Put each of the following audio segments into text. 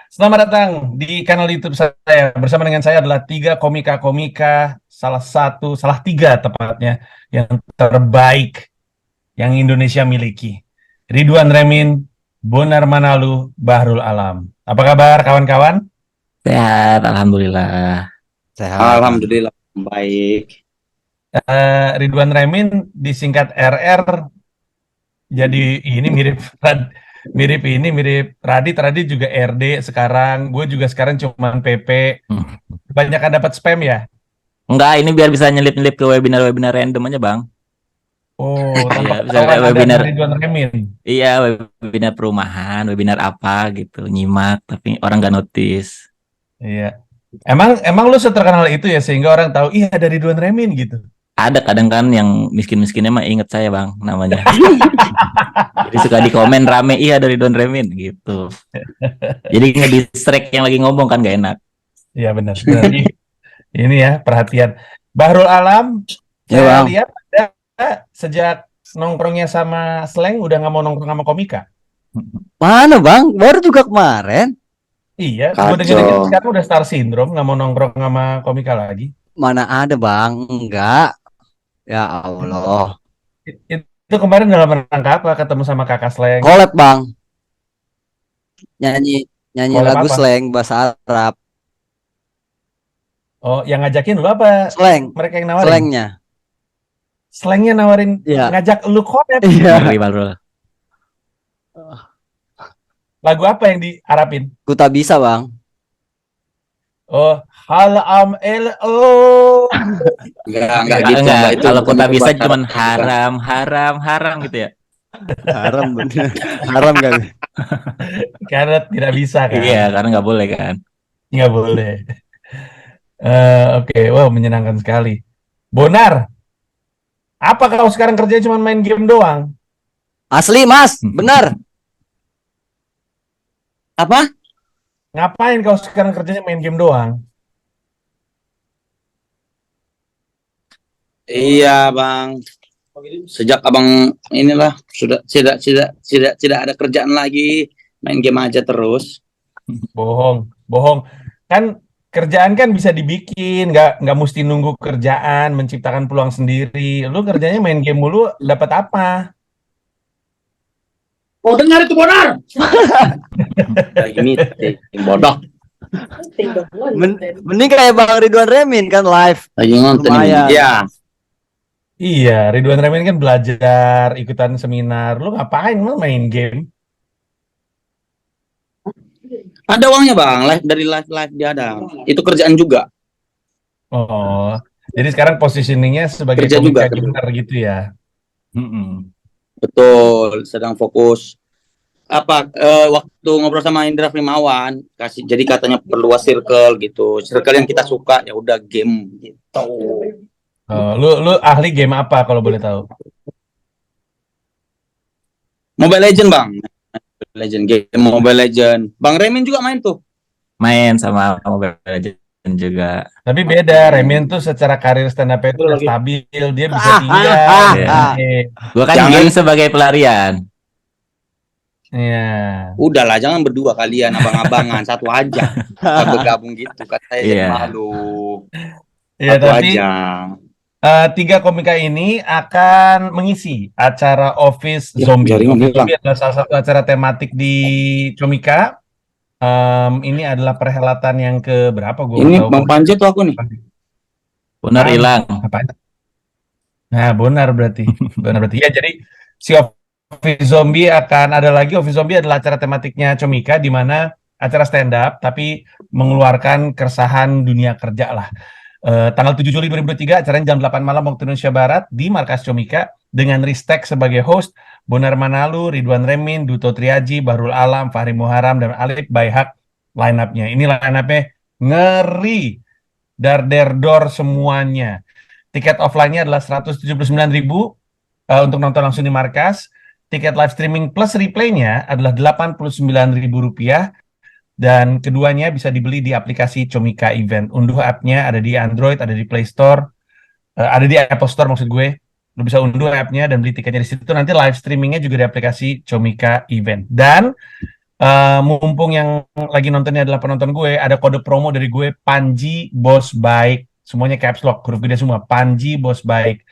Selamat datang di kanal YouTube saya. Bersama dengan saya adalah tiga komika-komika, salah tiga tepatnya, yang terbaik yang Indonesia miliki. Ridwan Remin, Bonar Manalu, Bahrul Alam. Apa kabar kawan-kawan? Sehat, alhamdulillah. Sehat, Bang. Alhamdulillah baik. Ridwan Remin disingkat RR, jadi ini mirip Radit. Radit juga RD sekarang. Gue juga sekarang cuman PP. Hmm. Kebanyakan dapat spam ya. Enggak, ini biar bisa nyelip-nyelip ke webinar-webinar random aja, Bang. Oh, tanpa Iya, bisa ketahuan ada webinar. Ridwan Remin. Iya, webinar perumahan, webinar apa gitu, nyimak tapi orang nggak notice. Iya. Emang lu seterkenal itu ya sehingga orang tahu iya ada Ridwan Remin gitu. Ada kadang kan yang miskin-miskinnya mah inget saya, Bang, namanya. Jadi suka di komen rame, iya dari Don Remin gitu. Jadi nge-distract yang lagi ngomong kan gak enak. Iya benar. Berarti ini ya perhatian. Bahrul Alam, Ya, saya Bang. lihat ada sejak nongkrongnya sama Slang udah nggak mau nongkrong sama komika. Mana, Bang? Baru juga kemarin. Iya, gue Kacau. dengar sekarang udah star syndrome nggak mau nongkrong sama komika lagi. Mana ada, Bang? Enggak. Ya Allah. Itu kemarin dalam rangka apa ketemu sama kakak Slang? Collab, Bang. Nyanyi nyanyi Collab lagu apa? slang bahasa Arab. Oh, yang ngajakin lu apa? Slang. Mereka yang nawarin? Slangnya. Slangnya nawarin Iya. ngajak lu collab. Iya. Ngeri, Balrul. Lagu apa yang diharapin? Ku tak bisa, Bang. Oh, hal am lo. Enggak gitu, Enggak, Mbak. Itu kalau bukan kota bisa buat cuman harap. haram gitu ya. Haram bener. Haram kali. Karena tidak bisa kan? Iya, karena nggak boleh kan. Nggak boleh. Oke, wow menyenangkan sekali. Bonar, apa kau sekarang kerjanya cuma main game doang? Asli, Mas. Benar. Apa? Ngapain kau sekarang kerjanya main game doang? Iya, Bang. Sejak Abang inilah sudah tidak ada kerjaan lagi, main game aja terus. Bohong, bohong. Kan kerjaan kan bisa dibikin, nggak mesti nunggu kerjaan, menciptakan peluang sendiri. Lu kerjanya main game mulu, dapat apa? Oh, dengar itu Bonar. Lagi meeting, bodoh. Mending kayak Bang Ridwan Remin kan live. Lagi nonton ini. Lumayan. Iya. Iya, Ridwan Remin kan belajar, ikutan seminar. Lu ngapain? Lu main game? Ada uangnya, Bang. Live dia ada. Itu kerjaan juga. Oh, jadi sekarang positioningnya sebagai Kerja juga, komika kerja. gamer gitu ya? Betul, sedang fokus. Waktu ngobrol sama Indra Primawan, jadi katanya perluas circle gitu. Circle yang kita suka ya udah game gitu. Oh, lu ahli game apa kalau boleh tahu? Mobile Legend, Bang. Game Mobile Legend. Bang Remin juga main tuh. Main sama Mobile Legends juga. Tapi beda, Remin tuh secara karir stand up itu udah stabil, dia bisa tinggal. Gua kan Jangan- game sebagai pelarian. Iya. Udahlah, jangan berdua kalian abang-abangan, satu aja. Kita bergabung gitu, kata saya jadi Iya. malu. Iya, Satu tapi aja. tiga komika ini akan mengisi acara Office Ya, Zombie. jaringan Office hilang. Zombie adalah salah satu acara tematik di Comika. Ini adalah perhelatan yang ke berapa gue Ini tahu. Bang Panji tuh aku nih. Benar hilang. Apaan? Nah, benar berarti. Ya, jadi si Office Zombie akan ada lagi. Office Zombie adalah acara tematiknya Comika, di mana acara stand up tapi mengeluarkan keresahan dunia kerja lah. Tanggal 7 Juli 2023, acaranya jam 8 malam waktu Indonesia Barat di Markas Comika dengan Ristek sebagai host, Bonar Manalu, Ridwan Remin, Duto Triaji, Bahrul Alam, Fahri Muharam, dan Alif Baihak line-up-nya. Ini line-up-nya ngeri. Dar-der-dor semuanya. Tiket offline-nya adalah 179.000 untuk nonton langsung di Markas. Tiket live streaming plus replay-nya adalah Rp89.000. Dan keduanya bisa dibeli di aplikasi Comika Event. Unduh app-nya, ada di Android, ada di Play Store, ada di Apple Store maksud gue. Lu bisa unduh app-nya dan beli tiketnya di situ. Nanti live streaming-nya juga di aplikasi Comika Event. Dan Mumpung yang lagi nontonnya adalah penonton gue, ada kode promo dari gue, Panji Bos Baik. Semuanya caps lock, huruf gede semua. Panji Bos Baik.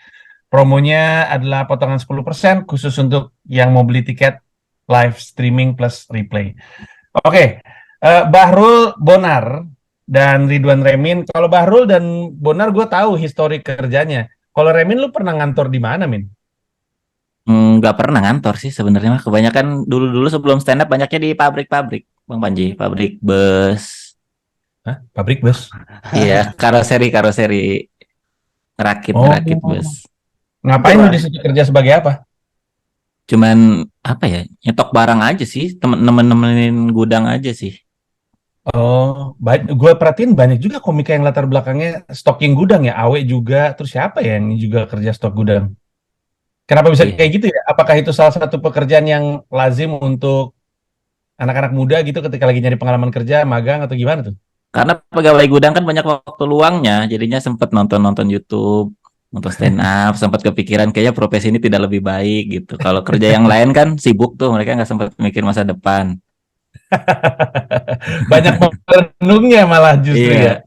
Promonya adalah potongan 10% khusus untuk yang mau beli tiket live streaming plus replay. Oke, Bahrul Bonar dan Ridwan Remin. Kalau Bahrul dan Bonar gue tahu histori kerjanya. Kalau Remin lu pernah ngantor di mana, Min? Nggak pernah ngantor sih sebenarnya mah. Kebanyakan dulu-dulu sebelum stand up banyaknya di pabrik-pabrik, Bang Panji, pabrik bus. Hah? Pabrik bus? Iya, karoseri Oh, ngerakit bus. ngapain lu di situ kerja sebagai apa? Cuman apa ya, nyetok barang aja sih, temen-temenin gudang aja sih. Oh, gue perhatiin banyak juga komika yang latar belakangnya stocking gudang ya, Awe juga, terus siapa ya yang juga kerja stok gudang? Kenapa bisa Iya. kayak gitu ya? Apakah itu salah satu pekerjaan yang lazim untuk anak-anak muda gitu ketika lagi nyari pengalaman kerja, magang atau gimana tuh? Karena pegawai gudang kan banyak waktu luangnya, jadinya sempet nonton-nonton YouTube, nonton stand up, sempat kepikiran kayaknya profesi ini tidak lebih baik gitu. Kalau kerja yang lain kan sibuk tuh, mereka nggak sempat mikir masa depan. Banyak merenungnya malah justru ya.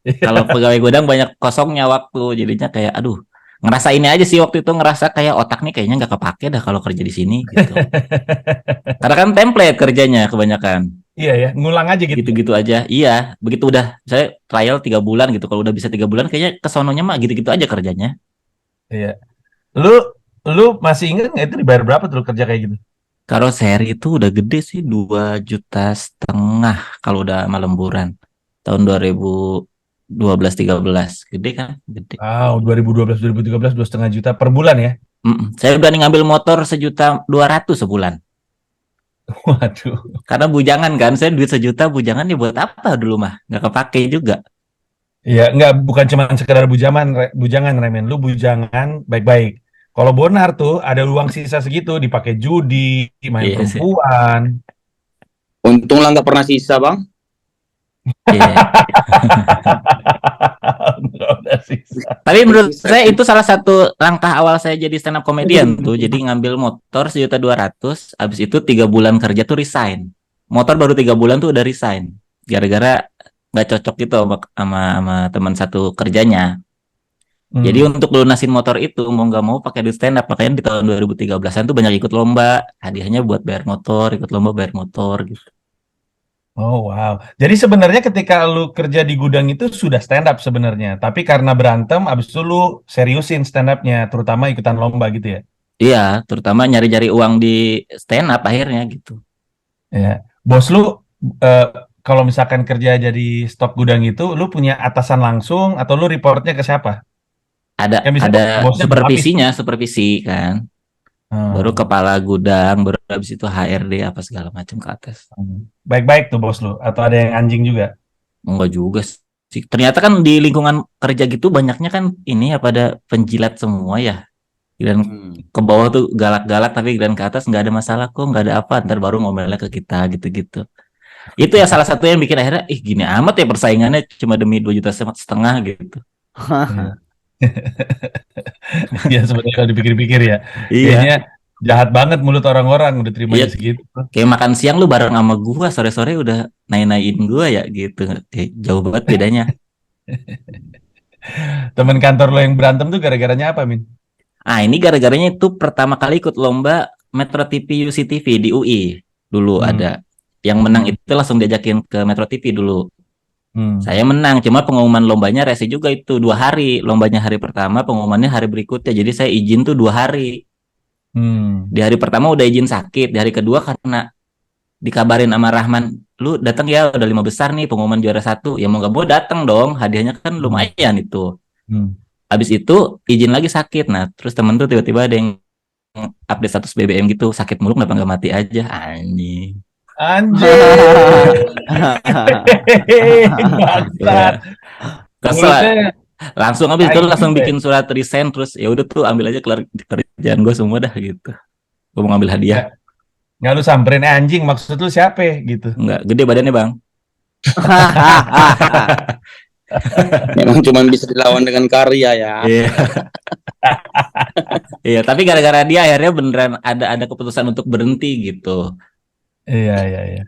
Iya, kalau pegawai gudang banyak kosongnya waktu, jadinya kayak aduh, ngerasa ini aja sih waktu itu ngerasa kayak otak nih kayaknya nggak kepake dah kalau kerja di sini gitu. Karena kan template kerjanya kebanyakan. Iya ya, ngulang aja gitu. Gitu-gitu aja. Iya, begitu udah saya trial 3 bulan gitu. Kalau udah bisa 3 bulan kayaknya kesononya mah gitu-gitu aja kerjanya. Iya. Lu lu masih ingat nggak itu dibayar berapa tuh lu kerja kayak gitu? Kalau seri itu udah gede sih 2,5 juta kalau udah sama lemburan. Tahun 2012-13. Gede kan? Gede. Wow, 2012 2013 2,5 juta per bulan ya. Saya berani ngambil motor 1,2 juta sebulan. Waduh. Karena bujangan kan, saya duit 1 juta bujangan ya buat apa dulu mah? Nggak kepake juga. Iya, nggak bukan cuma sekedar bujangan Remen. Lu bujangan baik-baik. Kalau Bonar tuh ada uang sisa segitu dipakai judi, main Iya sih. perempuan. Untung lah nggak pernah sisa, Bang. Iya. Nggak ada sisa. Tapi menurut Sisa. saya itu salah satu langkah awal saya jadi stand up comedian tuh. Jadi ngambil motor 1,2 juta, habis itu 3 bulan kerja tuh resign. Motor baru 3 bulan tuh udah resign. Gara-gara nggak cocok gitu sama teman satu kerjanya. Jadi Hmm. untuk lunasin motor itu mau nggak mau pakai duit stand up. Makanya di tahun 2013-an tuh banyak ikut lomba. Hadiahnya buat bayar motor, ikut lomba bayar motor gitu. Oh wow. Jadi sebenarnya ketika lu kerja di gudang itu sudah stand up sebenarnya, tapi karena berantem, abis itu lu seriusin stand up-nya, terutama ikutan lomba gitu ya. Iya, terutama nyari-nyari uang di stand up akhirnya gitu. Ya. Bos lu eh, kalau misalkan kerja jadi stok gudang itu, lu punya atasan langsung atau lu reportnya ke siapa? Ada Yang bisa ada bosnya berlapis. supervisi kan. Baru Hmm. kepala gudang, baru habis itu HRD apa segala macam ke atas. Baik-baik tuh bos lu, atau ada yang anjing juga? Enggak juga sih. Ternyata kan di lingkungan kerja gitu banyaknya kan ini ya pada penjilat semua ya. Dan ke bawah tuh galak-galak tapi dan ke atas nggak ada masalah kok, nggak ada apa, ntar baru ngomelnya ke kita gitu-gitu. Itu ya salah satu yang bikin akhirnya, gini amat ya persaingannya cuma demi 2,5 juta gitu. Iya. Ya sebenarnya kalau dipikir-pikir ya, Iya, kayaknya jahat banget mulut orang-orang udah terimanya iya. segitu. Kayak makan siang lu bareng sama gua, sore-sore udah naik-naikin gua ya gitu. Jauh banget bedanya. Temen kantor lo yang berantem tuh gara-garanya apa, Min? Ini gara-garanya itu pertama kali ikut lomba Metro TV UCTV di UI dulu Hmm. ada. Yang menang Hmm. itu langsung diajakin ke Metro TV dulu. Hmm. Saya menang, cuma pengumuman lombanya rese juga itu 2 hari. Lombanya hari pertama, pengumumannya hari berikutnya. Jadi saya izin tuh 2 hari. Hmm. Di hari pertama udah izin sakit, di hari kedua karena dikabarin sama Rahman, lu datang ya udah 5 besar nih pengumuman juara 1. Ya mau nggak mau datang dong, hadiahnya kan lumayan itu. Hmm. Habis itu izin lagi sakit. Nah, terus temen tuh tiba-tiba ada yang update status BBM gitu, sakit mulu kenapa nggak mati aja, anjing. Anjir. Bangsat. Ya, kesel. Mulutnya Langsung habis itu anjing langsung deh. bikin surat resign, terus ya udah tuh ambil aja kelar kerjaan gue semua dah gitu. Gue mau ngambil hadiah. Nggak, nggak lu samperin anjing, maksud lu siapa gitu. Enggak gede badannya bang. Memang cuma bisa dilawan dengan karya ya. Iya. Iya, tapi gara-gara dia akhirnya beneran ada keputusan untuk berhenti gitu. Iya, iya, iya.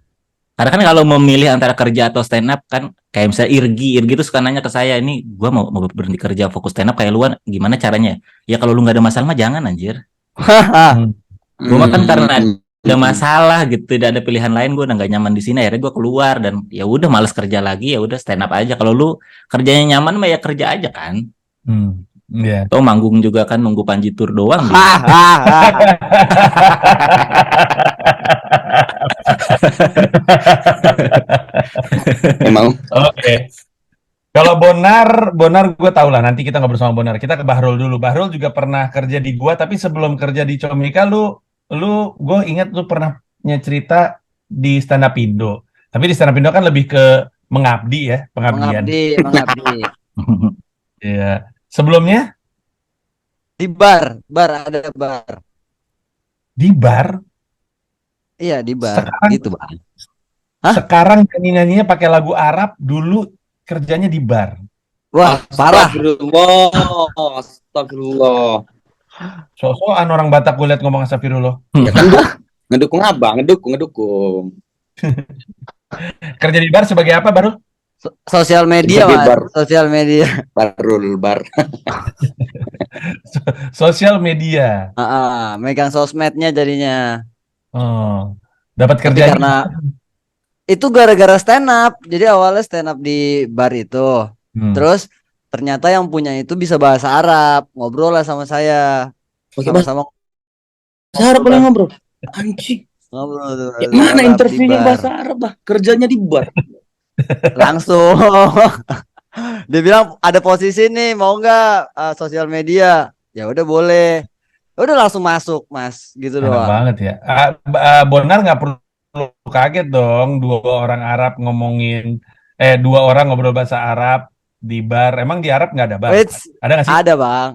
Karena kan kalau memilih antara kerja atau stand up kan kayak misalnya Irgi tuh suka nanya ke saya, ini gua mau berhenti kerja fokus stand up kayak luan gimana caranya? Ya kalau lu nggak ada masalah mah jangan anjir. Hmm. Gue mah kan karena Hmm. ada masalah gitu, tidak ada pilihan lain, gue udah nggak nyaman di sini, akhirnya gue keluar dan ya udah malas kerja lagi, ya udah stand up aja. Kalau lu kerjanya nyaman mah ya kerja aja kan. Hmm. Iya. Tuh manggung juga kan nunggu Panji Tur doang di. Emang Oke. Kalau Bonar gue tau lah. Nanti kita ngobrol sama Bonar. Kita ke Bahrul dulu. Bahrul juga pernah kerja di gua, tapi sebelum kerja di Comika, gue ingat lu pernah punya cerita di Stand Up Indo. Tapi di Stand Up Indo kan lebih ke mengabdi ya, pengabdian. Mengabdi. Iya. Sebelumnya Di bar ada bar. di bar. Iya, di bar. Sekarang Gitu, Bang. Hah? sekarang nyanyi-nyanyinya pakai lagu Arab. Dulu kerjanya di bar. Wah, parah. Astagfirullah. Astagfirullah. So-soan orang Batak gue liat ngomong astagfirullah. Ya kan ngedukung abang, ngedukung. Kerja di bar sebagai apa baru? Sosial media, Sebagai Mas. bar. Sosial media. Barul bar. Sosial media. Megang sosmednya jadinya. Oh, dapat Tapi kerjanya. karena itu gara-gara stand up. Jadi awalnya stand up di bar itu. Terus ternyata yang punya itu bisa bahasa Arab. Ngobrol lah sama saya. Oke, Bang. Sama-sama Bahasa Arab boleh ngobrol. Anjing. ngobrol tuh. Ya, bahasa mana Arab di interviewnya bar. bahasa Arab, bah? Kerjanya di bar. Langsung. Dia bilang ada posisi nih, mau nggak sosial media? Ya udah boleh. Udah langsung masuk, Mas. Gitu Enak doang. banget ya. Bonar nggak perlu kaget dong, dua orang ngobrol bahasa Arab di bar. Emang di Arab nggak ada bar? Wait, Ada nggak sih? ada, Bang.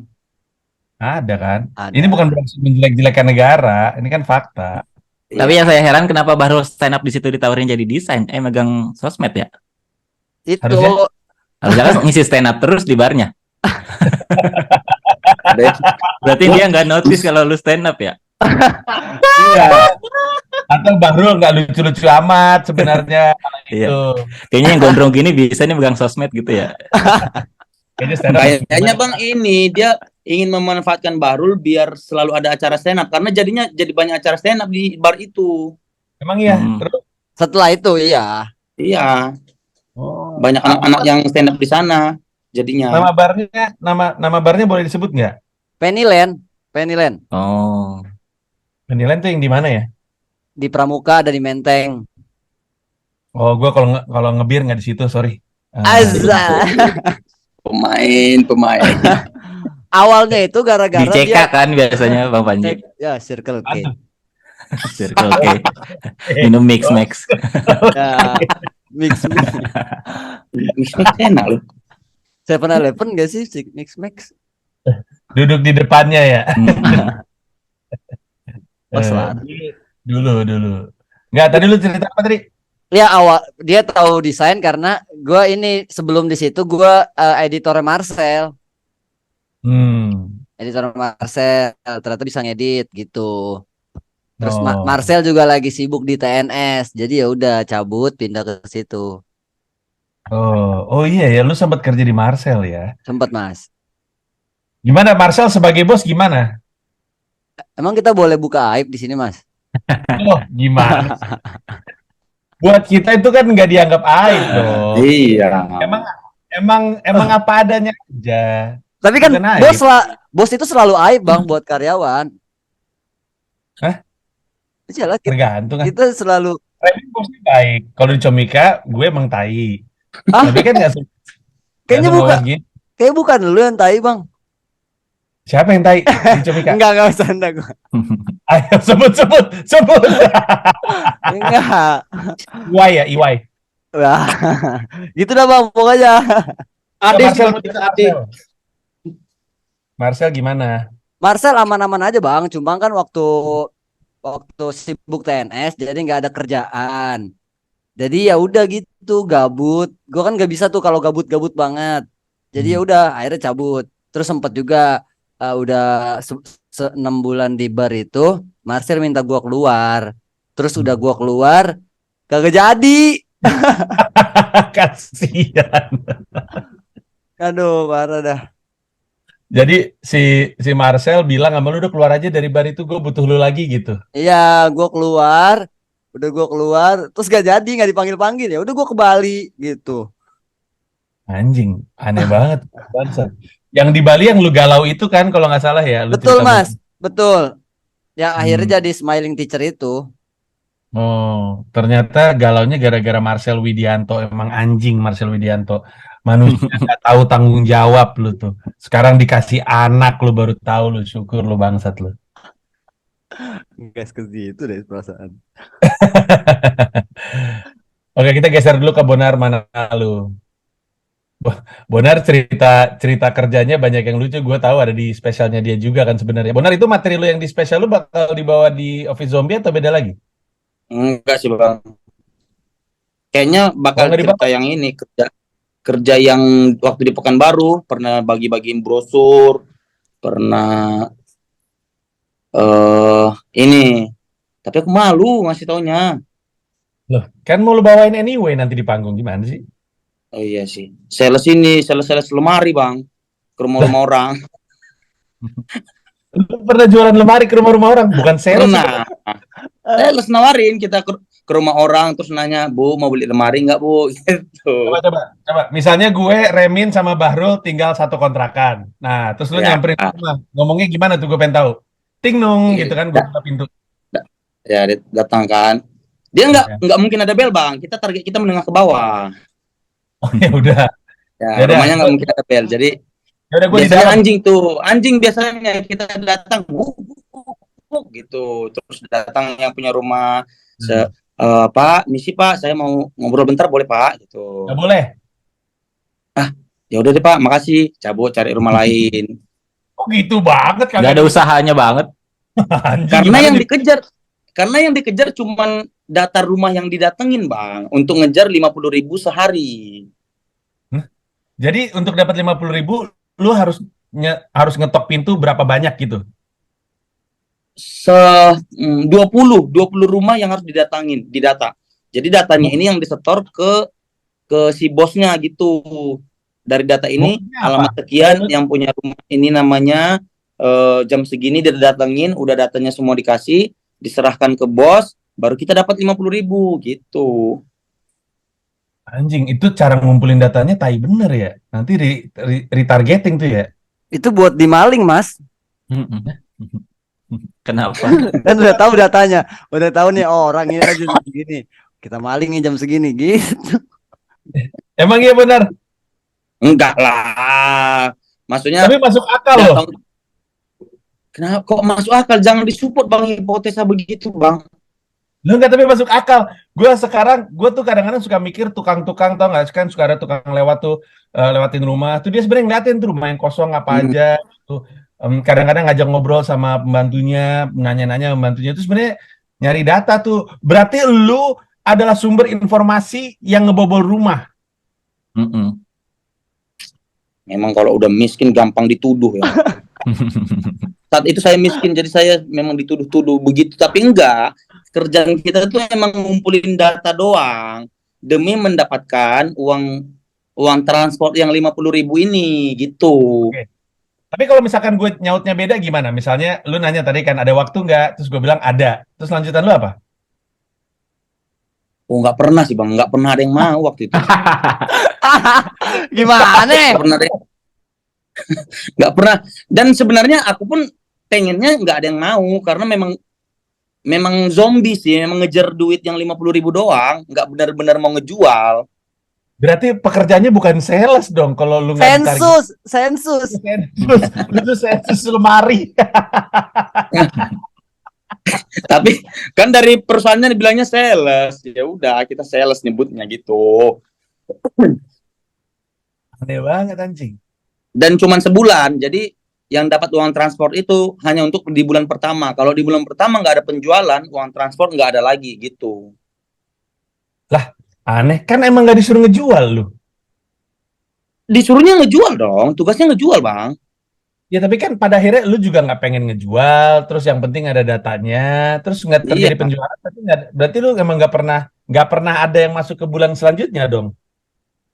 Ada kan? Ada. Ini bukan berarti menjelek-jelekan negara. Ini kan fakta. Tapi yang saya heran kenapa baru stand up di situ ditawarin jadi desain, megang sosmed ya. Itu Harusnya. Harusnya kan ngisi stand up terus di barnya. Berarti dia nggak notice kalau lu stand up ya. Iya. Atau Bahrul nggak lucu-lucu amat sebenarnya. Iya. Itu. Kayaknya yang gondrong gini bisa nih megang sosmed gitu ya. Kayaknya stand up. Kayaknya Bang ini dia ingin memanfaatkan Barul biar selalu ada acara stand up karena jadi banyak acara stand up di bar itu. Emang iya. Hmm. Terus setelah itu iya. Iya, oh, banyak anak-anak yang stand up di sana jadinya. nama barnya boleh disebut nggak? Pennyland. Oh. Penilaian tuh yang di mana ya? Di Pramuka ada di Menteng. Oh, gue kalau ngebir nggak di situ, sorry. Azza. Pemain. Awalnya itu Di gara-gara CK dia kan biasanya Bang Panji. ya Circle K. Aduh. Circle K. Minum mix max. Ya, mix. Mix enak loh. 7-Eleven gak sih mix max? Duduk di depannya ya. Pas lah. Dulu. Nggak, tadi lu cerita apa tadi? Ya awal dia tahu desain karena gue ini sebelum di situ gue editornya Marcel. Editor Marcel ternyata bisa ngedit gitu. Terus Marcel juga lagi sibuk di TNS, jadi ya udah cabut pindah ke situ. Oh iya ya, lu sempat kerja di Marcel ya? Sempat Mas. Gimana Marcel sebagai bos gimana? Emang kita boleh buka aib di sini Mas? Oh gimana? Buat kita itu kan nggak dianggap aib dong. Iya. Emang apa adanya aja. Tapi kan Bukan aib. bos itu selalu aib Bang buat karyawan. Hah? Iyalah Tergantung kan. kita selalu Bosnya baik. Kalau di Comika, gue emang tai. Tapi kan nggak kayaknya bukan. gitu. Kayak bukan lu yang tai Bang. Siapa yang tai di Comika? Enggak bercanda gue. Ayo sebut. Enggak. Iwai. Wah, gitu dah Bang pokoknya. Marcel gimana? Marcel aman-aman aja Bang, cuma kan waktu sibuk TNS jadi nggak ada kerjaan. Jadi ya udah gitu gabut. Gue kan nggak bisa tuh kalau gabut banget. Jadi ya udah akhirnya cabut. Terus sempat juga udah 6 bulan di bar itu, Marcel minta gue keluar. Terus udah gua keluar kagak jadi. Kasihan. Aduh, parah dah. Jadi si Marcel bilang sama lu, udah keluar aja dari bar itu, gue butuh lu lagi gitu. Iya, gua keluar, udah gua keluar, terus gak jadi, nggak dipanggil-panggil ya. Udah gua ke Bali gitu. Anjing, aneh banget. Bangsat. Yang di Bali yang lu galau itu kan kalau nggak salah ya, lu Betul, cerita Mas. Betul. Yang akhirnya Hmm. jadi smiling teacher itu. Oh, ternyata galaunya gara-gara Marcel Widianto. Emang anjing Marcel Widianto. Manusia nggak tahu tanggung jawab lu tuh. Sekarang dikasih anak lu baru tahu lu. Syukur lu bangsat lu. Guys, ke situ deh perasaan. Oke, kita geser dulu ke Bonar, mana lu? Bonar cerita cerita kerjanya banyak yang lucu. Gue tahu ada di spesialnya dia juga kan sebenarnya. Bonar, itu materi lu yang di spesial lu bakal dibawa di Office Zombie atau beda lagi? Enggak sih bang. Kayaknya Oh, bakal nggak dibawa. cerita yang ini, kerja yang waktu di Pekanbaru pernah bagi-bagiin brosur, pernah ini. Tapi aku malu ngasih taunya. Loh, kan mau lu bawain anyway nanti di panggung, gimana sih? Oh iya sih. Sales lemari bang, ke rumah-rumah orang. Lu pernah jualan lemari ke rumah-rumah orang? Bukan sales itu. Pernah. Sales nawarin kita ke rumah orang terus nanya, Bu mau beli lemari nggak Bu? Coba, Gitu. coba, coba. Misalnya gue, Remin sama Bahrul tinggal satu kontrakan. Nah, terus lu Ya, nyamperin ke rumah. Ngomongnya gimana tuh, gue pengen tahu. Ting nung gitu kan, gue buka pintu. ya datang kan. Dia Ya. nggak mungkin ada bel bang. Kita target kita menengah ke bawah. Oh, ya udah. Ya Ya udah. rumahnya nggak mungkin ada bel. Jadi Ya udah, gue di biasanya dalam. anjing biasanya kita datang gitu. Terus datang yang punya rumah, Hmm. Pak, misi Pak, saya mau ngobrol bentar boleh Pak? Gitu. Gak boleh. Ya udah deh Pak, makasih. Cabut cari rumah lain. Kok gitu banget Gak kagak ada usahanya banget. anjing Karena gimana yang nih? dikejar cuman data rumah yang didatengin bang, untuk ngejar 50.000 sehari. Jadi untuk dapat 50.000, lu harus ngetok pintu berapa banyak gitu? 20 rumah yang harus didata. Jadi datanya ini yang disetor ke si bosnya gitu. Dari data ini Buktinya apa? alamat sekian yang punya rumah ini namanya, jam segini dia datengin, udah datanya semua dikasih, diserahkan ke bos, baru kita dapat 50.000 gitu. Anjing, itu cara ngumpulin datanya tai bener ya. Nanti retargeting tuh ya. Itu buat dimaling, Mas. Kenapa? Kan udah tahu datanya. Udah tahu nih, oh, orang ini aja jam segini. Kita maling nih jam segini gitu. Emang iya benar. Enggak lah. Maksudnya Tapi masuk akal loh. datang, kenapa kok masuk akal? Jangan disupport bang hipotesa begitu bang. Lu nggak, tapi masuk akal. Gue tuh kadang-kadang suka mikir tukang-tukang, tau nggak kan, suka ada tukang lewat tuh, lewatin rumah tuh dia sebenarnya ngeliatin tuh rumah yang kosong apa aja tuh. Kadang-kadang ngajak ngobrol sama pembantunya, nanya-nanya pembantunya itu sebenarnya nyari data tuh. Berarti lu adalah sumber informasi yang ngebobol rumah. Memang kalau udah miskin gampang dituduh ya. Saat itu saya miskin, jadi saya memang dituduh-tuduh begitu. Tapi enggak, kerjaan kita tuh emang ngumpulin data doang demi mendapatkan uang transport yang 50.000 ini gitu. Oke. Tapi kalau misalkan gue nyautnya beda gimana? Misalnya lu nanya tadi kan ada waktu nggak? Terus gue bilang ada. Terus lanjutan lu apa? Oh nggak pernah sih bang, nggak pernah ada yang mau waktu itu. Gimana? Nggak pernah ada nggak pernah. Dan sebenarnya aku pun pengennya nggak ada yang mau karena memang zombie sih, memang ngejar duit yang 50.000 doang, nggak benar-benar mau ngejual. Berarti pekerjaannya bukan sales dong kalau lu nggak ditarget. Sensus. Sensus, itu sensus lemari. Tapi kan dari perusahaannya dibilangnya sales, ya udah kita sales nyebutnya gitu. Aneh banget anjing. Dan cuman sebulan, jadi yang dapat uang transport itu hanya untuk di bulan pertama. Kalau di bulan pertama nggak ada penjualan, uang transport nggak ada lagi gitu. Lah, aneh kan, emang nggak disuruh ngejual lu. Disuruhnya ngejual dong, tugasnya ngejual bang. Ya tapi kan pada akhirnya lu juga nggak pengen ngejual, terus yang penting ada datanya, terus nggak terjadi Iya, penjualan, berarti lu emang nggak pernah ada yang masuk ke bulan selanjutnya dong.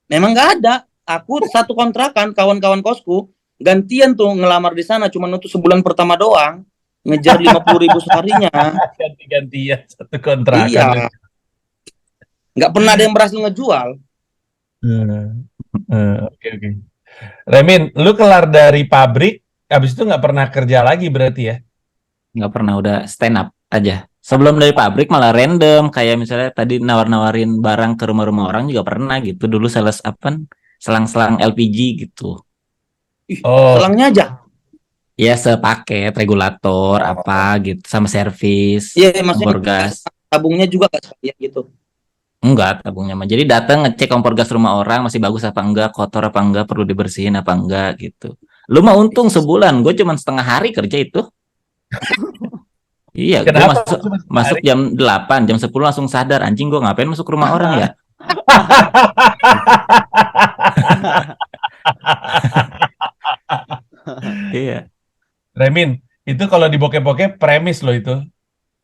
memang nggak ada. Aku satu kontrakan, kawan-kawan kosku, gantian tuh ngelamar di sana, cuma untuk sebulan pertama doang. Ngejar 50.000 seharinya. Ganti-gantian satu kontrakan. Iya, nggak pernah ada yang berhasil ngejual. Oke oke. Remin, lu kelar dari pabrik, habis itu nggak pernah kerja lagi berarti ya? Nggak pernah, udah stand up aja. Sebelum dari pabrik malah random, kayak misalnya tadi nawar-nawarin barang ke rumah-rumah orang juga pernah gitu. Dulu sales apa? Selang-selang LPG gitu. Ih, Oh, selangnya aja. Ya sepaket regulator apa gitu sama servis Iya, maksudnya kompor gas. tabungnya juga nggak sekalian gitu. Enggak, tabungnya mah. Jadi datang ngecek kompor gas rumah orang masih bagus apa enggak, kotor apa enggak, perlu dibersihin apa enggak gitu. Lu mah untung sebulan, gue cuma setengah hari kerja itu. Iya, gue kenapa masuk cuma masuk sehari? jam 8, jam 10 langsung sadar, anjing gue ngapain masuk rumah orang ya? Iya, Remin, itu kalau di bokep-bokep premis loh itu.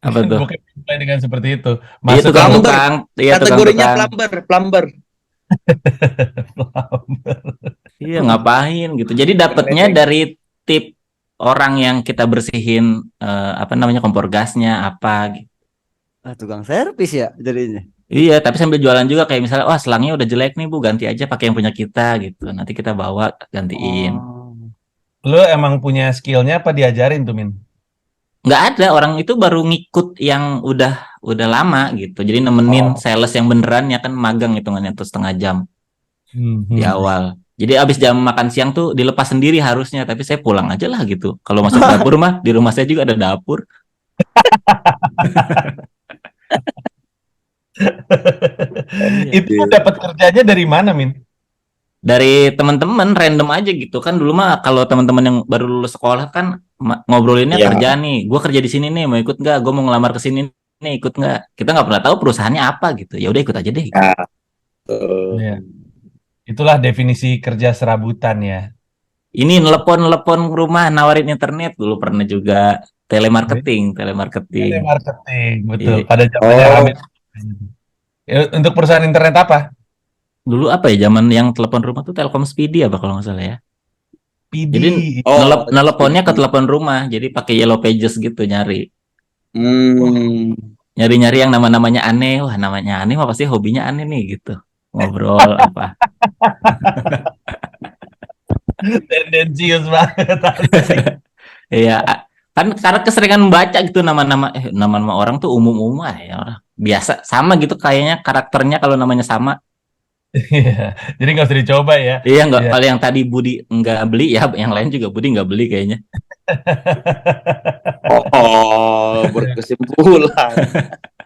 apa tuh? Bokep dimulai dengan seperti itu. Iya Masuk ke Plumber, tukang-tukang, iya kategorinya tukang-tukang. plumber. Iya, ngapain gitu. Jadi dapatnya dari tip orang yang kita bersihin apa namanya kompor gasnya apa gitu. Ah, tukang servis ya jadinya. Iya, tapi sambil jualan juga kayak misalnya, wah selangnya udah jelek nih Bu, ganti aja pakai yang punya kita gitu. Nanti kita bawa gantiin. Oh. Lu emang punya skillnya apa diajarin tuh, Min? Nggak ada, orang itu baru ngikut yang udah lama gitu. Jadi nemenin Oh. sales yang beneran ya kan magang hitungannya tuh setengah jam di Hmm. awal. Jadi abis jam makan siang tuh dilepas sendiri harusnya, tapi saya pulang aja lah gitu. Kalau masuk dapur mah di rumah saya juga ada dapur. Iya. Itu lu dapat kerjanya dari mana, Min? Dari teman-teman random aja gitu kan, dulu mah kalau teman-teman yang baru lulus sekolah kan ngobrolinnya Iya. kerja nih, gue kerja di sini nih, mau ikut nggak, gue mau ngelamar ke sini nih, ikut nggak, kita nggak pernah tahu perusahaannya apa gitu, ya udah ikut aja deh. Ya, Iya. Itulah definisi kerja serabutan ya. Ini nelepon rumah nawarin internet, dulu pernah juga telemarketing. Marketing, betul. Iya. Pada zamannya Oh, rame. Untuk perusahaan internet apa? Dulu apa ya, zaman yang telepon rumah tuh Telkom Speedy apa kalau nggak salah ya. PD. Jadi oh, neleponnya ke telepon rumah, jadi pakai Yellow Pages gitu nyari. hmm. Nyari-nyari yang nama-namanya aneh. Wah, namanya aneh mah pasti hobinya aneh nih gitu. Ngobrol apa. Tendensius banget. Iya, kan karena keseringan membaca gitu nama-nama orang tuh umum-umum ya orang. Biasa sama gitu kayaknya karakternya kalau namanya sama. Iya. Jadi nggak usah dicoba ya. Iya nggak, Iya. kalau yang tadi Budi nggak beli ya, yang lain juga Budi nggak beli kayaknya. Oh, berkesimpulan.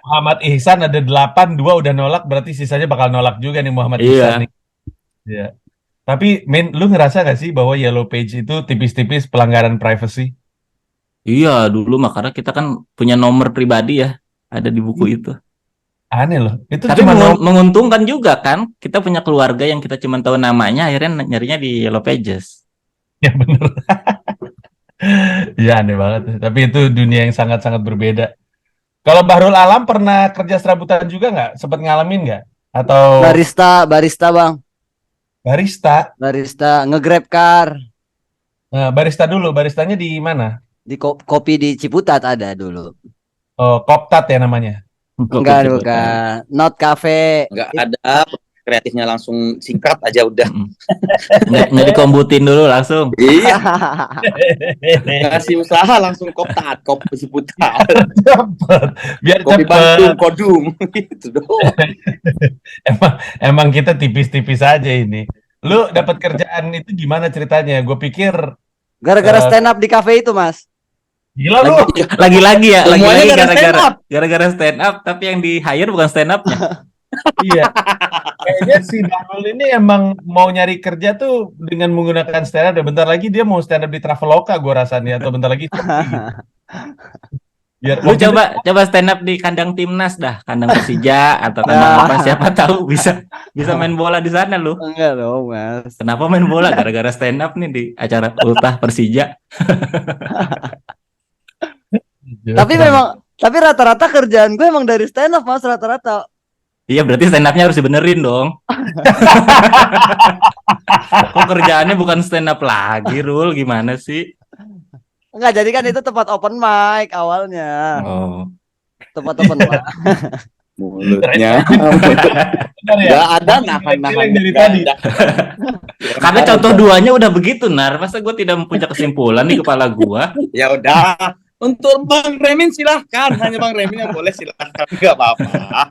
Muhammad Ihsan ada 8, 2 udah nolak, berarti sisanya bakal nolak juga nih Muhammad Ihsan Iya. nih. Iya. Tapi, Min, lu ngerasa gak sih bahwa Yellow Page itu tipis-tipis pelanggaran privacy? Iya, dulu mah karena kita kan punya nomor pribadi ya, ada di buku itu. Aneh loh. Itu Tapi cuma menguntungkan juga kan, kita punya keluarga yang kita cuma tahu namanya, akhirnya nyarinya di Yellow Pages. Ya bener. Ya aneh banget. Tapi itu dunia yang sangat-sangat berbeda. Kalau Bahrul Alam pernah kerja serabutan juga nggak? Sempat ngalamin nggak? Atau Barista bang, barista? nge-grab car Barista dulu. Baristanya di mana? di kopi di Ciputat ada dulu. Oh, Koptat ya namanya. Enggak, Ciputat. bukan. Not Cafe. Nggak ada kreatifnya, langsung singkat aja udah. Nggak dikombutin dulu langsung. Iya, ngasih usaha langsung kopi Ciputat, Cepet. Biar kopi Bandung, cepet. Kodung, gitu doang. Emang kita tipis-tipis aja ini. Lu dapat kerjaan itu gimana ceritanya? Gue pikir Gara-gara Eh, stand up di cafe itu, Mas. gila lu. Lagi-lagi ya, Semuanya lagi-lagi gara stand gara-gara up. gara-gara stand up, tapi yang di hire bukan stand upnya. Iya. Kayaknya si Bahrul ini emang mau nyari kerja tuh dengan menggunakan stand up. Dan bentar lagi dia mau stand up di Traveloka gue rasanya. Atau bentar lagi Shopee gitu. Biar Lu waktu itu coba stand up di kandang timnas dah, kandang Persija atau kandang Nah. apa, siapa tahu bisa main bola di sana lu. Enggak dong, Mas. Kenapa main bola? Gara-gara stand up nih di acara ultah Persija. Tapi rata-rata kerjaan gue emang dari stand up, Mas, rata-rata. Iya, berarti stand up-nya harus dibenerin dong. Kok kerjaannya bukan stand up lagi, Rul? Gimana sih? Enggak, jadi kan itu tempat open mic awalnya. Oh. Tempat open mic. Mulutnya. benar ya. Gak ada Tapi nahan-nahan dari nggak tadi. ada. Karena contoh duanya udah begitu, Nar. Masa gue tidak punya kesimpulan di kepala gua? Ya udah. Untuk Bang Remin silahkan. Hanya Bang Remin yang boleh silahkan. Gak apa-apa.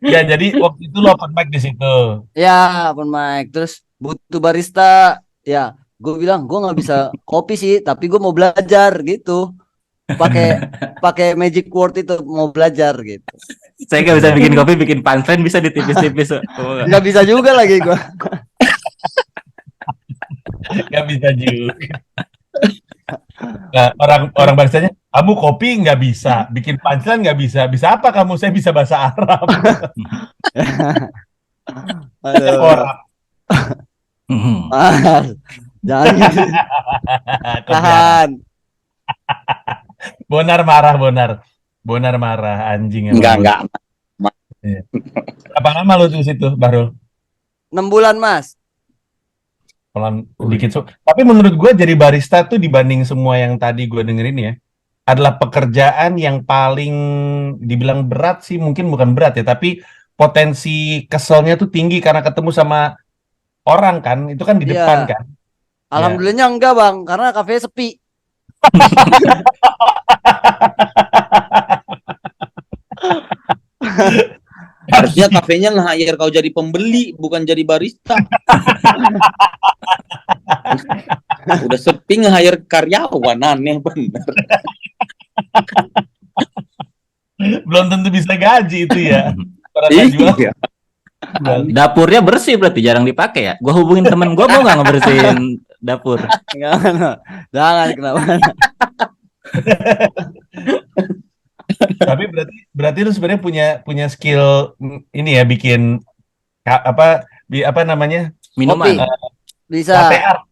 Ya, jadi waktu itu lo open mic di situ. Ya, open mic. Terus butuh barista. Ya, gue bilang gue nggak bisa kopi sih, tapi gue mau belajar gitu. Pakai magic word itu, mau belajar gitu. Saya nggak bisa bikin kopi, bikin punchline bisa ditipis-tipis. Oh, Nggak bisa juga lagi gue. Nggak bisa juga. Nah, orang baristanya, kamu kopi nggak bisa, bikin punchline nggak bisa. Bisa apa kamu? Saya bisa bahasa Arab. Aduh, Orang. Mas, jangan gitu. Tahan. Bonar marah, Bonar marah, anjing. Enggak. Apa lama lu di situ, Bahrul? 6 bulan, Mas. Pelan dikit. Tapi menurut gue jadi barista tuh dibanding semua yang tadi gue dengerin ya, adalah pekerjaan yang paling dibilang berat sih, mungkin bukan berat ya, tapi potensi keselnya tuh tinggi karena ketemu sama orang kan, itu kan di Iya. depan kan. Alhamdulillahnya enggak, Bang, karena kafe sepi. Harusnya kafenya nge-hire kau jadi pembeli, bukan jadi barista. Udah sepi nge-hire karyawan, aneh bener. Belum tentu bisa gaji itu ya. Para jual. Iya. Dapurnya bersih berarti jarang dipakai ya. Gua hubungin temen gua mau nggak ngebersihin dapur. Jangan kenapa. Tapi berarti lu sebenarnya punya skill ini ya, bikin apa namanya? Minuman. Kopi. Bisa. Latte art.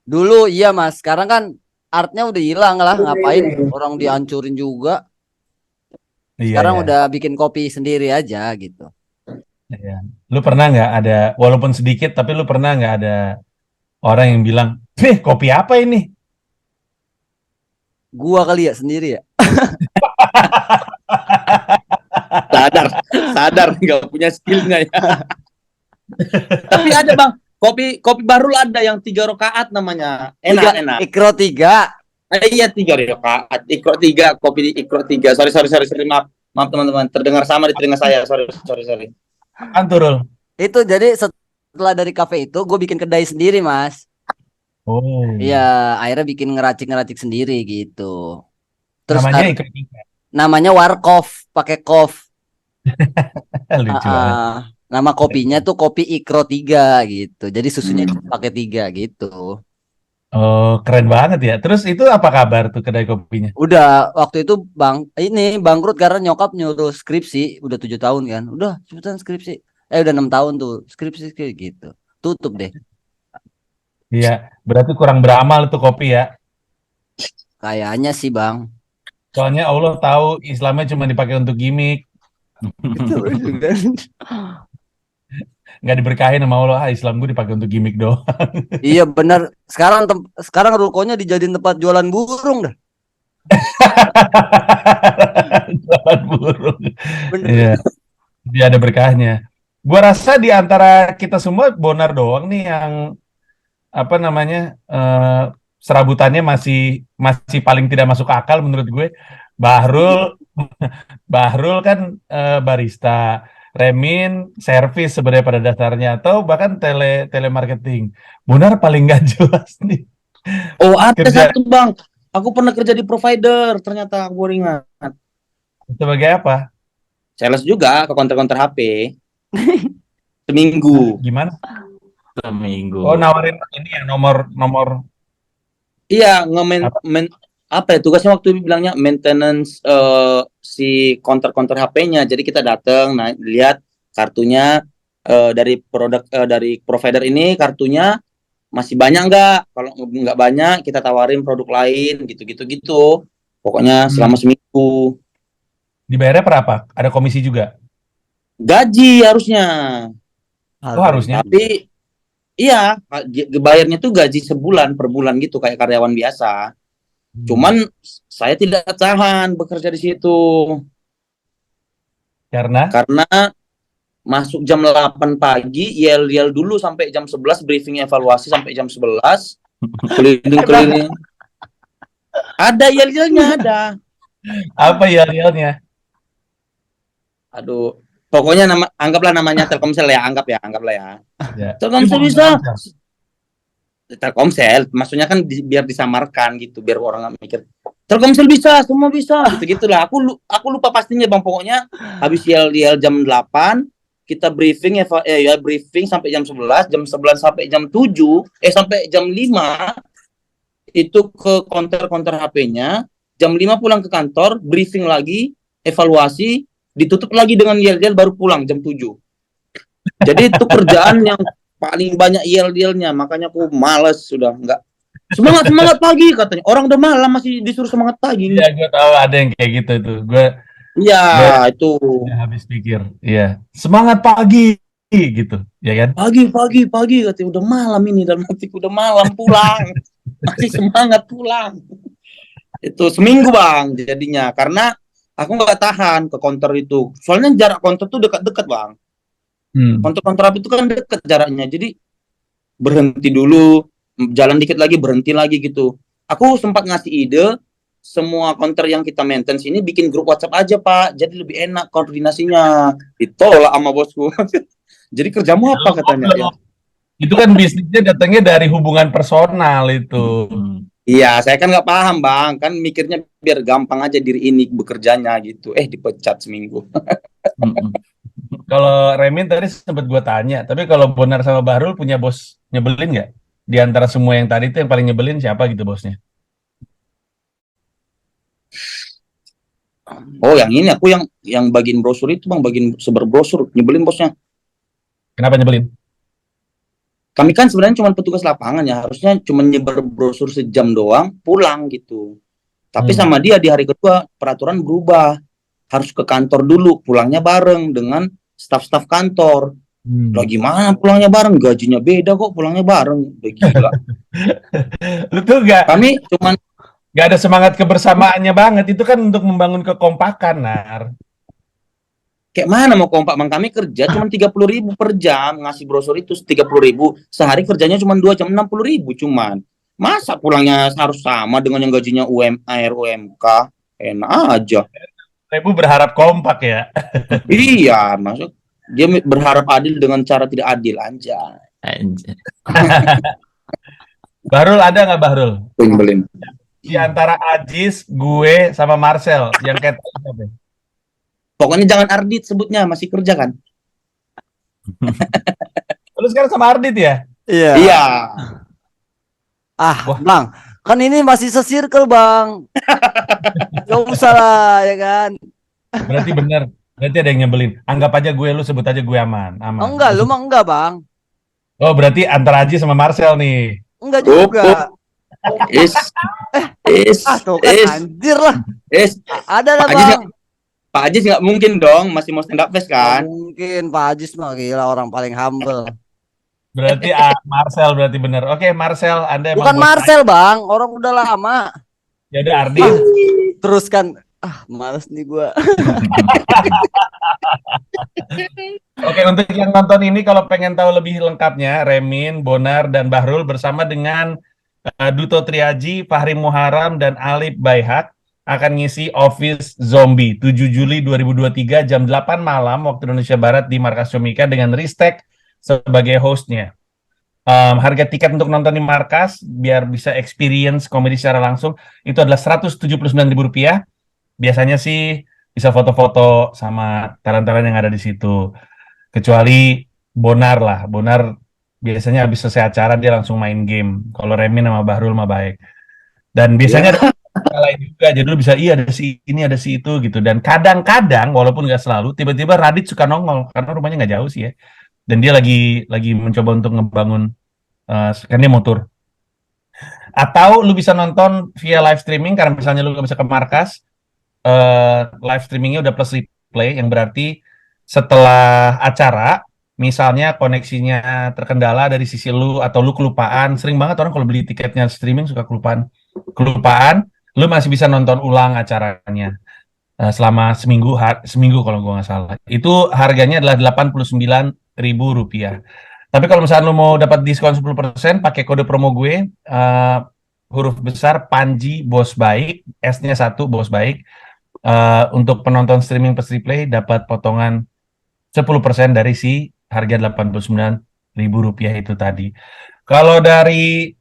Dulu iya, Mas. Sekarang kan artnya udah hilang lah. Ngapain orang dihancurin juga. Iya, Sekarang iya. udah bikin kopi sendiri aja gitu. Iya. Lu pernah nggak ada, walaupun sedikit, tapi lu pernah nggak ada orang yang bilang, kopi apa ini? Gua kali ya sendiri ya. Sadar nggak punya skill nggak ya. Tapi ada Bang, kopi baru ada yang 3 rakaat namanya, enak. Ikro 3. Iya 3 rakaat, ikro 3, kopi ikro 3. Sorry, maaf teman-teman, terdengar sama di telinga saya. Sorry. Anturul. Itu jadi setelah dari kafe itu gue bikin kedai sendiri, Mas. Oh. Iya, akhirnya bikin ngeracik sendiri gitu. Terus Namanya ikut tiga. namanya Warkov, pakai kof. Lucu banget. Nama kopinya tuh kopi Ikro 3 gitu. Jadi susunya pakai 3 gitu. Oh, keren banget ya. Terus itu apa kabar tuh kedai kopinya? Udah waktu itu ini bangkrut karena nyokap nyuruh skripsi, udah 7 tahun kan. Udah cepetan skripsi. Udah 6 tahun tuh skripsi gitu. Tutup deh. Iya, berarti kurang beramal tuh kopi ya. Kayaknya sih, Bang. Soalnya Allah tahu Islamnya cuma dipakai untuk gimmick. Nggak diberkahin sama Allah. Islam gue dipakai untuk gimmick doang. Iya benar. Sekarang rukonya dijadiin tempat jualan burung dah. Jualan burung. Bener. Iya. Dia ada berkahnya. Gua rasa di antara kita semua Bonar doang nih yang apa namanya serabutannya masih paling tidak masuk akal menurut gue. Bahrul kan barista, Remin servis sebenarnya pada dasarnya, atau bahkan telemarketing. Bonar paling nggak jelas nih. Oh, ada Kerja. satu Bang. Aku pernah kerja di provider, ternyata aku ingat. Sebagai apa? Sales juga ke counter HP. Seminggu. Gimana? Seminggu. Oh, nawarin ini ya nomor. Iya, apa ya tugasnya waktu itu bilangnya maintenance si counter HP-nya. Jadi kita datang, nah lihat kartunya dari produk dari provider ini kartunya masih banyak nggak? Kalau nggak banyak kita tawarin produk lain gitu. Pokoknya selama seminggu. Dibayarnya per apa? Ada komisi juga? Gaji harusnya. Oh, harusnya. Tapi iya, bayarnya tuh gaji sebulan per bulan gitu kayak karyawan biasa. Cuman saya tidak tahan bekerja di situ Karena karena masuk jam 8 pagi, yel-yel dulu sampai jam 11, briefing evaluasi sampai jam 11, keliling-keliling. Ada yel-yelnya ada. apa ya realnya? Aduh, pokoknya anggaplah namanya Telkomsel ya, anggaplah ya. Ya. Telkomsel Ini bisa. Telkomsel. Telkomsel, maksudnya kan biar disamarkan gitu, biar orang nggak mikir Telkomsel bisa, semua bisa, gitu-gitulah. Aku lupa pastinya bang, pokoknya habis yel jam 8 kita briefing briefing sampai jam 11, jam 11 sampai jam 7, sampai jam 5 itu ke counter HP-nya, jam 5 pulang ke kantor, briefing lagi, evaluasi, ditutup lagi dengan yel baru pulang jam 7. Jadi itu kerjaan yang paling banyak yel-yelnya, makanya aku males sudah nggak semangat pagi katanya, orang udah malam masih disuruh semangat pagi. Iya, gue tahu ada yang kayak gitu tuh. Gue Iya itu udah habis pikir. Iya, semangat pagi gitu, ya kan? pagi katanya udah malam ini, dan hatiku udah malam pulang masih semangat pulang. Itu seminggu bang jadinya, karena aku nggak tahan ke counter itu, soalnya jarak counter tuh dekat-dekat bang. Counter itu kan dekat jaraknya, jadi berhenti dulu, jalan dikit lagi, berhenti lagi gitu. Aku sempat ngasih ide, semua counter yang kita maintenance ini bikin grup WhatsApp aja pak, jadi lebih enak koordinasinya. Ditolak sama bosku. Jadi kerjamu apa katanya ya? Itu kan bisnisnya datangnya dari hubungan personal itu. Iya, saya kan nggak paham bang, kan mikirnya biar gampang aja diri ini bekerjanya gitu. Dipecat seminggu. Kalau Remin tadi sempat gue tanya, tapi kalau Bonar sama Bahrul punya bos nyebelin nggak? Di antara semua yang tadi itu yang paling nyebelin siapa gitu bosnya? Oh, yang ini aku yang bagiin brosur itu bang, bagiin sebar brosur, nyebelin bosnya. Kenapa nyebelin? Kami kan sebenarnya cuma petugas lapangan ya, harusnya cuma nyebar brosur sejam doang, pulang gitu. Tapi sama dia di hari kedua peraturan berubah, harus ke kantor dulu, pulangnya bareng dengan staf-staf kantor. Lah gimana pulangnya bareng? Gajinya beda kok, pulangnya bareng. Udah gila. Lu tuh Kami cuman gak ada semangat kebersamaannya banget. Itu kan untuk membangun kekompakan, Nar. kayak mana mau kompak bang, kami kerja cuma 30.000 per jam, ngasih brosur itu 30.000, sehari kerjanya cuma 2 jam 60.000 cuman. Masa pulangnya harus sama dengan yang gajinya UMR, UMK? Enak aja. Ibu berharap kompak ya. Iya, maksud dia berharap adil dengan cara tidak adil aja. Bahrul ada nggak Bahrul? Belin. Di antara Ajis, gue, sama Marcel yang kayak siapa? Pokoknya jangan Ardit sebutnya, masih kerja kan? Lu sekarang sama Ardit ya? Iya. Iya. Wah. Bang, kan ini masih se-circle bang. Gak usah lah ya kan. Berarti bener. Berarti ada yang nyebelin. Anggap aja gue, lu sebut aja gue aman. Oh, enggak, lu mah enggak bang. Oh, berarti antara Ajis sama Marcel nih. Enggak juga. Tuh kan anjir lah. Ada lah bang. Pak Ajis nggak mungkin dong, masih mau stand up fest kan? Mungkin Pak Ajis mah gila, orang paling humble. Berarti Marcel berarti bener. Oke, Marcel, Anda bukan Marcel bang, orang udah lama. Ya udah Ardit. Terus kan, males nih gua. Oke, untuk yang nonton ini kalau pengen tahu lebih lengkapnya, Remin, Bonar, dan Bahrul bersama dengan Duto Triaji, Fahri Muharam, dan Alip Baihat akan ngisi Office Zombie 7 Juli 2023 jam 8 malam waktu Indonesia Barat di Markas Comika dengan Ristek sebagai hostnya. Harga tiket untuk nonton di Markas biar bisa experience komedi secara langsung itu adalah Rp179.000. Biasanya sih bisa foto-foto sama talent-talent yang ada di situ. Kecuali Bonar lah. Bonar biasanya habis selesai acara dia langsung main game. Kalau Remin sama Bahrul mah baik. Dan biasanya lain juga. Jadi lu bisa iya ada si ini ada si itu gitu. Dan kadang-kadang walaupun nggak selalu, tiba-tiba Radit suka nongol karena rumahnya nggak jauh sih ya. Dan dia lagi mencoba untuk ngebangun kan dia mau tur. Atau lu bisa nonton via live streaming karena misalnya lu nggak bisa ke markas, live streamingnya udah plus replay yang berarti setelah acara misalnya koneksinya terkendala dari sisi lu atau lu kelupaan, sering banget orang kalau beli tiketnya streaming suka kelupaan, lu masih bisa nonton ulang acaranya selama seminggu kalau gua nggak salah. Itu harganya adalah Rp89.000. Tapi kalau misalnya lu mau dapat diskon 10% pakai kode promo gue huruf besar Panji Bos Baik, S-nya 1 Bos Baik. Untuk penonton streaming plus replay dapat potongan 10% dari si harga Rp89.000 itu tadi. Kalau dari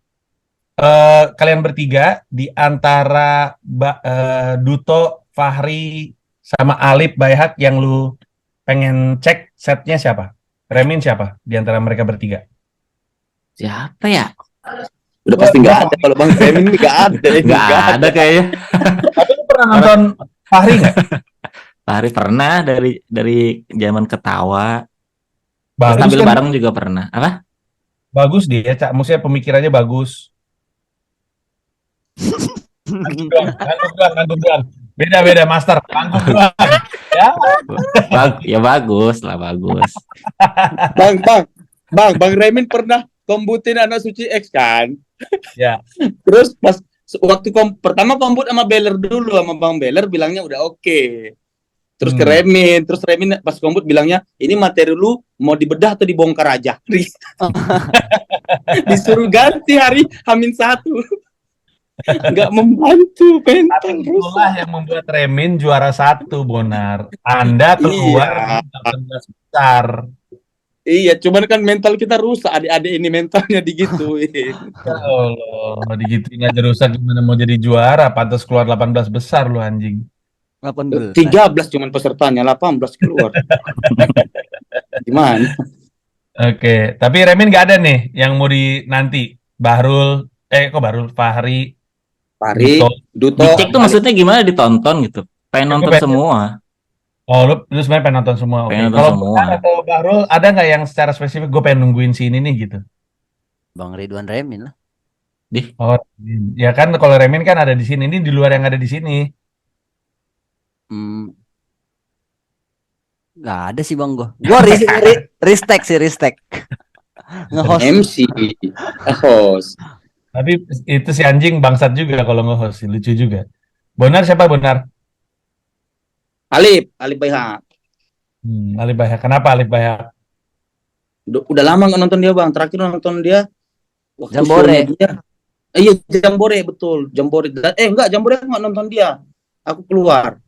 kalian bertiga di antara Duto, Fahri, sama Alip Bayhak yang lu pengen cek setnya siapa? Remin siapa di antara mereka bertiga? Siapa ya? Udah pasti nggak ada kalau Bang Remin nggak ada. Nggak ada kayaknya. Tapi lu pernah nonton Fahri nggak? Fahri pernah dari zaman ketawa. Terus Bagus tampil kan? bareng juga pernah. Apa? Bagus dia, Cak. Maksudnya pemikirannya bagus. Nanggung doang. Beda master. Nanggung doang. Ya. Ya bagus lah, bagus. Bang Remin pernah kombutin anak suci X kan? Ya. Terus pas waktu pertama kombut sama Beller dulu, sama Bang Beller bilangnya udah oke. Terus ke Remin, terus Remin pas kombut bilangnya ini materi lu mau dibedah atau dibongkar aja. Disuruh ganti hari H-1. Nggak membantu, Tapi itulah yang membuat Remin juara 1, Bonar. Anda keluar Iya. 18 besar. Iya, cuman kan mental kita rusak, adik-adik ini mentalnya digituin. Ya Allah, digituin aja rusak gimana mau jadi juara? Pantas keluar 18 besar lu anjing. 18. 13 cuman pesertanya, 18 keluar. Gimana? Oke, tapi Remin nggak ada nih yang mau nanti. Bahrul, Fahri, Fahri, Duto. Dicek tuh maksudnya gimana ditonton gitu. Pengen nonton semua. Oh, lu sebenarnya pengen nonton semua. Oke. Pengen nonton Kalau semua. Bonar atau Bahrul, ada nggak yang secara spesifik gue pengen nungguin si ini nih gitu? Bang Ridwan Remin lah. Oh, ya kan kalau Remin kan ada di sini, ini di luar yang ada di sini. Nggak ada sih Bang gua. Gua ristek. Nge-host. MC, host. Tapi itu si anjing bangsat juga kalau nge-host, lucu juga. Bonar siapa Bonar? Alip Bayhak. Alip Bayhak. Kenapa Alip Bayhak? Udah lama nggak nonton dia Bang. Terakhir nonton dia waktu Jambore. dia. Iya, Jambore betul. Jambore. Enggak, Jambore nggak nonton dia. Aku keluar.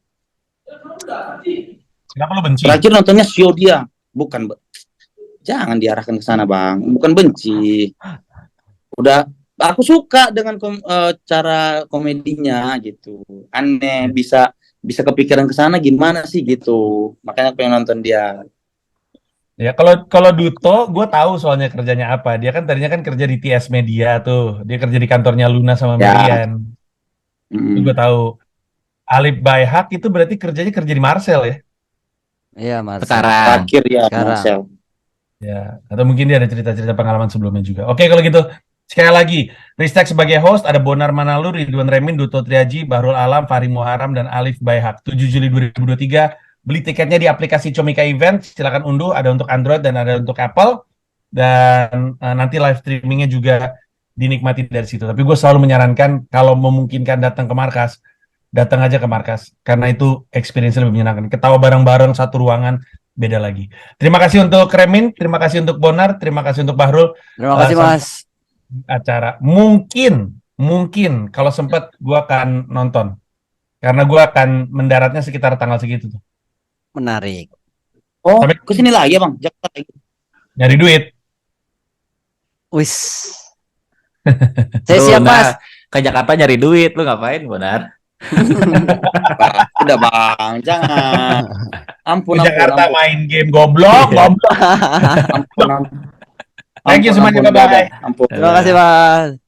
Kenapa lu benci? Terakhir nontonnya show dia. Bukan, jangan diarahkan ke sana Bang. Bukan benci. Udah, aku suka dengan cara komedinya gitu. Aneh, bisa kepikiran ke sana gimana sih gitu. Makanya pengen nonton dia. Ya kalau Duto, gue tahu soalnya kerjanya apa. Dia kan tadinya kan kerja di TS Media tuh. Dia kerja di kantornya Luna sama Merian. Itu gue tahu. Alip Bayhak itu berarti kerja di Marcel ya? Iya, Marcel. Sekarang. Terakhir ya, Marcel. Ya, atau mungkin dia ada cerita-cerita pengalaman sebelumnya juga. Oke, kalau gitu sekali lagi, Ristek sebagai host ada Bonar Manalur, Ridwan Remin, Duto Triaji, Bahrul Alam, Fahri Muharam, dan Alif Bayhak. 7 Juli 2023. Beli tiketnya di aplikasi Comika Event. Silakan unduh, ada untuk Android dan ada untuk Apple. Dan nanti live streamingnya juga dinikmati dari situ. Tapi gue selalu menyarankan kalau memungkinkan datang ke markas, datang aja ke markas. Karena itu experience lebih menyenangkan. Ketawa bareng-bareng satu ruangan, beda lagi. Terima kasih untuk Remin, terima kasih untuk Bonar, terima kasih untuk Bahrul. Terima kasih Mas. Acara mungkin kalau sempat gue akan nonton karena gue akan mendaratnya sekitar tanggal segitu tuh. Menarik. Oh, kesini lagi ya Bang? Jakarta lagi. Nyari duit. Wis. Saya siap Mas. Ke Jakarta nyari duit, lu ngapain Bonar? Udah Bang, jangan. Ampun. Jakarta main game goblok. Ampun. Thank you semuanya, bye-bye. Ampun. Terima kasih Mas.